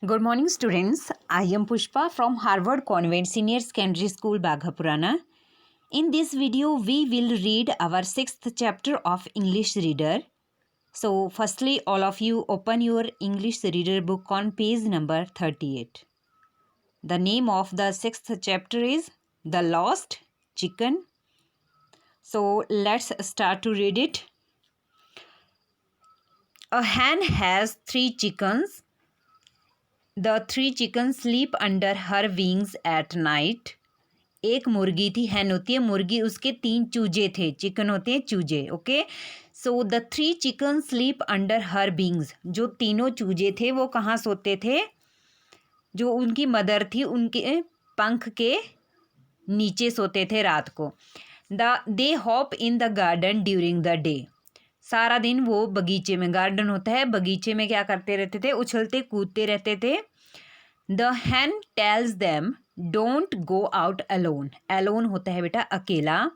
Good morning, students. I am Pushpa from Harvard Convent Senior Secondary School, Baghapurana. In this video, we will read our 6th chapter of English Reader. So, firstly, all of you open your English Reader book on page number 38. The name of the 6th chapter is The Lost Chicken. So, let's start to read it. A hen has 3 chickens. The 3 chickens sleep under her wings at night. एक मुर्गी थी, हैन होती है मुर्गी, उसके 3 चूजे थे, chicken होते हैं चूजे. Okay, so the 3 chicken sleep under her wings. जो तीनों चूजे थे वो कहाँ सोते थे? जो उनकी मदर थी उनके पंख के नीचे सोते थे रात को. They hop in the garden during the day. सारा दिन वो बगीचे में, गार्डन होता है बगीचे में, क्या करते रहते थे? उछलते कूदते रहते थे. The Hahn tells them don't go out alone. Alone होता है बेटा अकेला.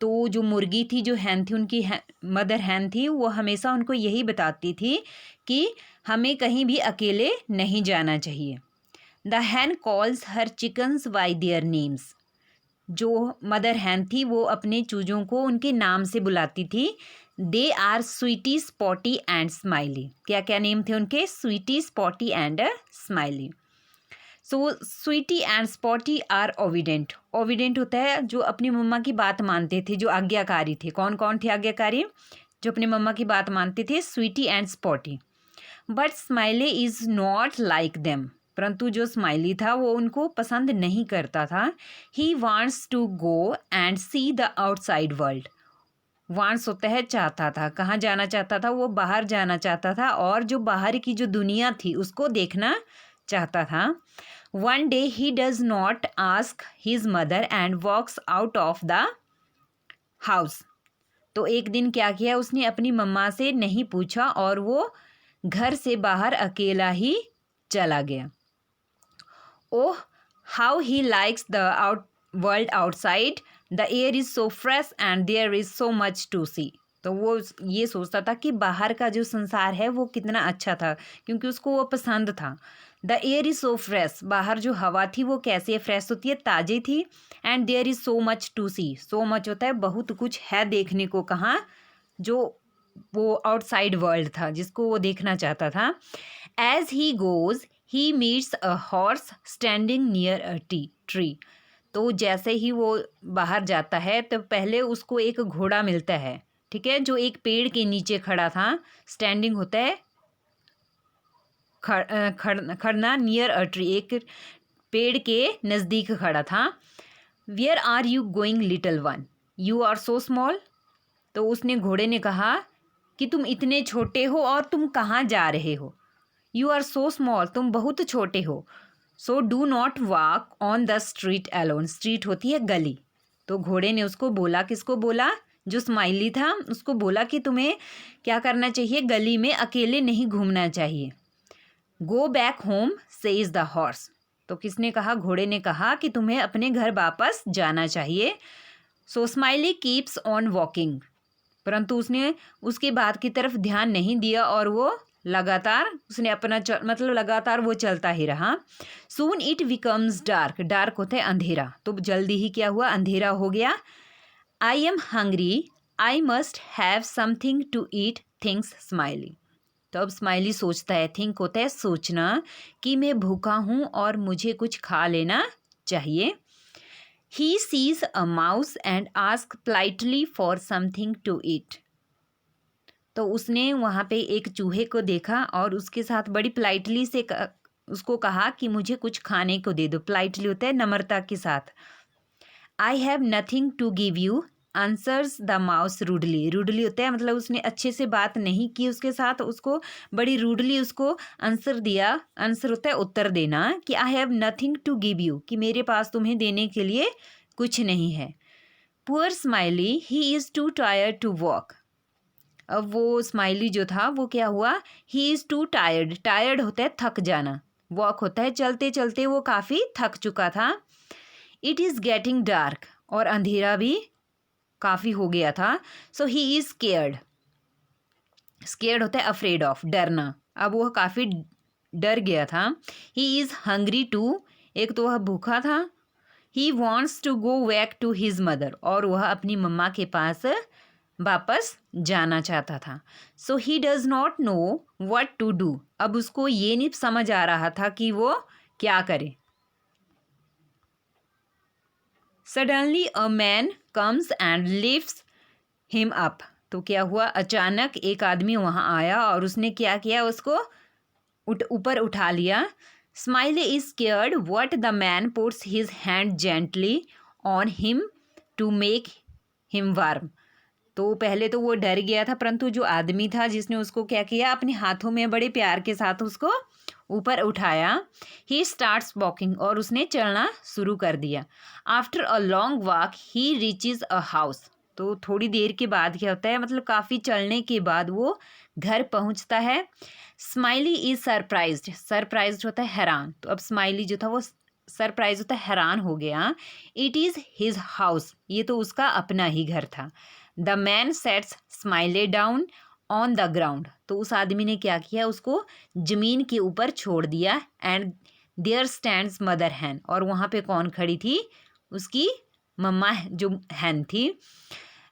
तो जो मुर्गी थी, जो हैन थी, उनकी मदर हैन थी, वो हमेशा उनको यही बताती थी कि हमें कहीं भी अकेले नहीं जाना चाहिए. The Hahn calls her chickens bye their names. जो मदर हैन थी वो अपने चूजों को उनके नाम से बुलाती थी. They are Sweetie, Spotty and Smiley. क्या क्या नेम थे उनके? Sweetie, Spotty and Smiley. So Sweetie and Spotty are obedient. Obedient होता है जो अपनी मम्मा की बात मानते थे, जो आज्ञाकारी थे. कौन कौन थे आज्ञाकारी? जो अपनी मम्मा की बात मानते थे, Sweety and Spotty. But Smiley is not like them. परंतु जो स्माइली था वो उनको पसंद नहीं करता था. He wants to go and see the outside world. Wants होता है चाहता था. कहाँ जाना चाहता था? वो बाहर जाना चाहता था और जो बाहर की जो दुनिया थी उसको देखना चाहता था. One day he does not ask his mother and walks out of the house. तो एक दिन क्या किया उसने? अपनी मम्मा से नहीं पूछा और वो घर से बाहर अकेला ही चला गया. Oh how he likes the world outside. The air is so fresh and there is so much to see. तो वो ये सोचता था कि बाहर का जो संसार है वो कितना अच्छा था, क्योंकि उसको वो पसंद था. The air is so fresh. बाहर जो हवा थी वो कैसी है? फ्रेश होती है, ताज़ी थी. And there is so much to see. So much होता है बहुत कुछ है देखने को. कहाँ? जो वो आउटसाइड वर्ल्ड था जिसको वो देखना चाहता था. As he goes he meets a horse standing near a tree. तो जैसे ही वो बाहर जाता है तो पहले उसको एक घोड़ा मिलता है, ठीक है, जो एक पेड़ के नीचे खड़ा था. स्टैंडिंग होता है खड़ना, नियर अ ट्री, एक पेड़ के नज़दीक खड़ा था. Where are you going little one, you are so small. तो उसने, घोड़े ने कहा कि तुम इतने छोटे हो और तुम कहाँ जा रहे हो? यू आर सो स्मॉल, तुम बहुत छोटे हो. So do not walk on the street alone. Street होती है गली. तो घोड़े ने उसको बोला, किसको बोला? जो स्माइली था उसको बोला कि तुम्हें क्या करना चाहिए? गली में अकेले नहीं घूमना चाहिए. Go back home says the horse. तो किसने कहा? घोड़े ने कहा कि तुम्हें अपने घर वापस जाना चाहिए. सो स्माइली कीप्स ऑन वॉकिंग. परंतु उसने उसके बात की तरफ ध्यान नहीं दिया और वो लगातार, उसने अपना मतलब लगातार वो चलता ही रहा. Soon it becomes dark. Dark होता है अंधेरा. तो जल्दी ही क्या हुआ? अंधेरा हो गया. I am hungry, I must have something to eat, thinks Smiley. तो अब स्माइली सोचता है, थिंक होता है सोचना, कि मैं भूखा हूँ और मुझे कुछ खा लेना चाहिए. He sees a mouse and ask politely for something to eat. तो उसने वहाँ पे एक चूहे को देखा और उसके साथ बड़ी पोलाइटली से उसको कहा कि मुझे कुछ खाने को दे दो. पोलाइटली होता है नम्रता के साथ. I have nothing to give you, answers the mouse rudely. Rudely होता है मतलब उसने अच्छे से बात नहीं की उसके साथ, उसको बड़ी रूडली उसको आंसर दिया. आंसर होता है उत्तर देना, कि I have nothing to give you, कि मेरे पास तुम्हें देने के लिए कुछ नहीं है. Poor Smiley, he is too tired to walk. अब वो स्माइली जो था वो क्या हुआ? He is too tired. Tired होता है थक जाना. वॉक होता है चलते चलते वो काफ़ी थक चुका था. It is getting dark. और अंधेरा भी काफ़ी हो गया था. So he is scared. Scared होता है अफ्रेड ऑफ, डरना. अब वो काफ़ी डर गया था। ही इज़ हंग्री टू, एक तो वह भूखा था। He wants to go back to his mother, और वह अपनी मम्मा के पास वापस जाना चाहता था। So he does not know what to do, अब उसको ये नहीं समझ आ रहा था कि वो क्या करे। Suddenly a man comes and lifts him up, तो क्या हुआ, अचानक एक आदमी वहाँ आया और उसने क्या किया, उसको ऊपर उठा लिया। Smiley is scared what the man puts his hand gently on him to make him warm, तो पहले तो वो डर गया था, परंतु जो आदमी था जिसने उसको क्या किया, अपने हाथों में बड़े प्यार के साथ उसको ऊपर उठाया। ही स्टार्ट्स वॉकिंग, और उसने चलना शुरू कर दिया। After a long walk he reaches a house, तो थोड़ी देर के बाद क्या होता है, मतलब काफ़ी चलने के बाद वो घर पहुंचता है। स्माइली इज सरप्राइज्ड, सरप्राइज्ड होता है हैरान, तो अब स्माइली जो था वो सरप्राइज होता है हैरान हो गया। इट इज़ हिज हाउस, ये तो उसका अपना ही घर था। The man sets Smiley down on the ground, तो उस आदमी ने क्या किया, उसको जमीन के ऊपर छोड़ दिया। एंड देयर स्टैंड्स मदर हैन, और वहाँ पे कौन खड़ी थी, उसकी मम्मा जो हैन थी।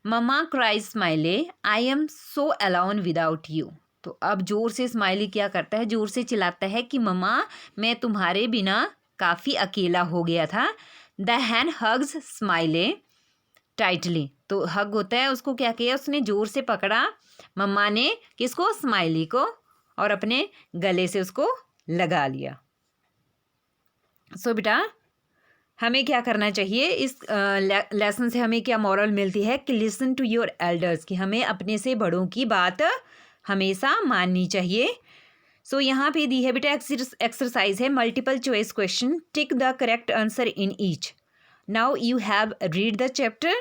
Mamma cries Smiley I am so alone without you, तो अब जोर से स्माइली क्या करता है, जोर से चिल्लाता है कि मम्मा मैं तुम्हारे बिना काफ़ी अकेला हो गया था। द हैन हग्स स्माइले टाइटली, तो हग होता है, उसको क्या किया, उसने जोर से पकड़ा मम्मा ने, किसको, स्माइली को, और अपने गले से उसको लगा लिया। सो बेटा हमें क्या करना चाहिए, इस लेसन से हमें क्या मॉरल मिलती है कि लिसन टू योर एल्डर्स, कि हमें अपने से बड़ों की बात हमेशा माननी चाहिए। सो यहाँ पे दी है बेटा एक्सरसाइज है, multiple choice question, tick the correct answer in each. Now you have read the chapter.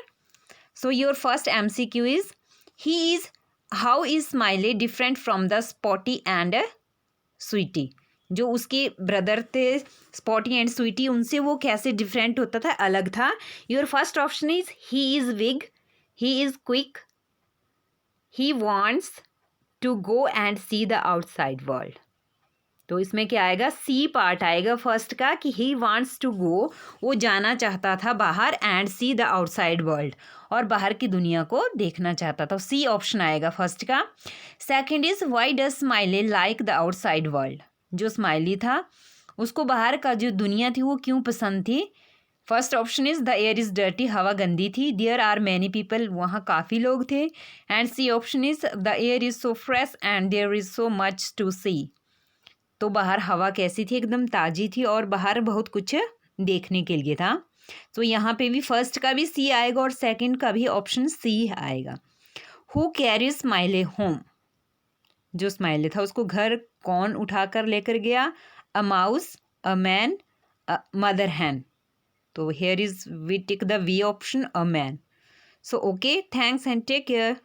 So your first MCQ is how is Smiley different from the Spotty and Sweetie? जो उसके ब्रदर थे spotty and Sweety, उनसे वो कैसे different होता था, अलग था। Your first option is he is big, he is quick, he wants to go and see the outside world, तो इसमें क्या आएगा, सी पार्ट आएगा फर्स्ट का, कि ही वांट्स टू गो, वो जाना चाहता था बाहर, and see the outside world, और बाहर की दुनिया को देखना चाहता था, सी ऑप्शन आएगा फर्स्ट का। Second is why does smiley like the outside world, जो स्माइली था उसको बाहर का जो दुनिया थी वो क्यों पसंद थी। First option is the air is dirty, हवा गंदी थी। देयर आर मैनी पीपल, वहाँ काफ़ी लोग थे। And C option is the air is so fresh and there is so much to see, तो बाहर हवा कैसी थी, एकदम ताज़ी थी, और बाहर बहुत कुछ देखने के लिए था। तो यहाँ पे भी फर्स्ट का भी सी आएगा और सेकंड का भी ऑप्शन सी आएगा। हु कैरी स्माइले होम, जो स्माइले था उसको घर कौन उठाकर लेकर गया, a mouse, a man, mother hen, तो here is we tick the B option, a man. So okay, thanks and take care.